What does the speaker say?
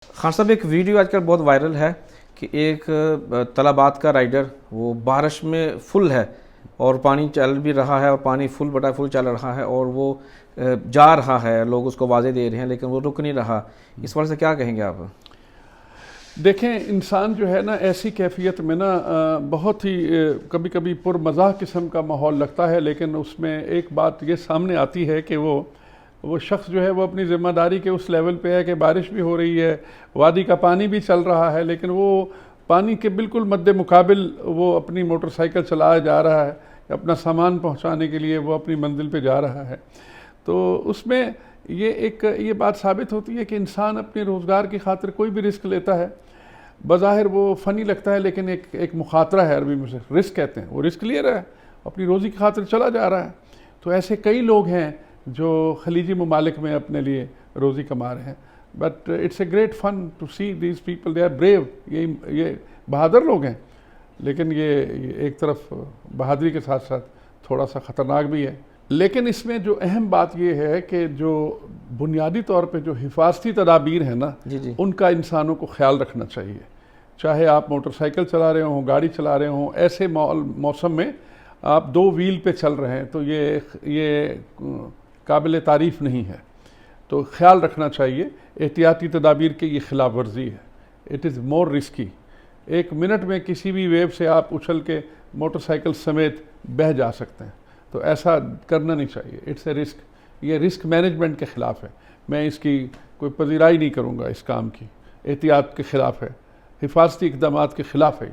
خان صاحب ایک ویڈیو آج کل بہت وائرل ہے کہ ایک طلبات کا رائڈر وہ بارش میں فل ہے اور پانی چل بھی رہا ہے اور پانی فل بٹا فل چل رہا ہے اور وہ جا رہا ہے، لوگ اس کو واضح دے رہے ہیں لیکن وہ رک نہیں رہا. اس وجہ سے کیا کہیں گے آپ؟ دیکھیں، انسان جو ہے نا ایسی کیفیت میں نا بہت ہی کبھی کبھی پر مزاح قسم کا ماحول لگتا ہے، لیکن اس میں ایک بات یہ سامنے آتی ہے کہ وہ شخص جو ہے وہ اپنی ذمہ داری کے اس لیول پہ ہے کہ بارش بھی ہو رہی ہے، وادی کا پانی بھی چل رہا ہے، لیکن وہ پانی کے بالکل مد مقابل وہ اپنی موٹر سائیکل چلایا جا رہا ہے، اپنا سامان پہنچانے کے لیے وہ اپنی منزل پہ جا رہا ہے. تو اس میں یہ بات ثابت ہوتی ہے کہ انسان اپنے روزگار کی خاطر کوئی بھی رسک لیتا ہے. بظاہر وہ فنی لگتا ہے لیکن ایک مخاطرہ ہے، عربی میں سے رسک کہتے ہیں. وہ رسک لے رہا ہے، اپنی روزی کی خاطر چلا جا رہا ہے. تو ایسے کئی لوگ ہیں جو خلیجی ممالک میں اپنے لیے روزی کما رہے ہیں. But it's a great fun to see these people, they are brave. یہ بہادر لوگ ہیں، لیکن یہ ایک طرف بہادری کے ساتھ ساتھ تھوڑا سا خطرناک بھی ہے. لیکن اس میں جو اہم بات یہ ہے کہ جو بنیادی طور پہ جو حفاظتی تدابیر ہیں نا، ان کا انسانوں کو خیال رکھنا چاہیے. چاہے آپ موٹر سائیکل چلا رہے ہوں، گاڑی چلا رہے ہوں، ایسے موسم میں آپ دو ویل پہ چل رہے ہیں تو یہ قابل تعریف نہیں ہے. تو خیال رکھنا چاہیے. احتیاطی تدابیر کی یہ خلاف ورزی ہے. It is more risky. ایک منٹ میں کسی بھی ویو سے آپ اچھل کے موٹر سائیکل سمیت بہہ جا سکتے ہیں. تو ایسا کرنا نہیں چاہیے. It's a risk. یہ رسک مینجمنٹ کے خلاف ہے. میں اس کی کوئی پذیرائی نہیں کروں گا. اس کام کی احتیاط کے خلاف ہے، حفاظتی اقدامات کے خلاف ہے.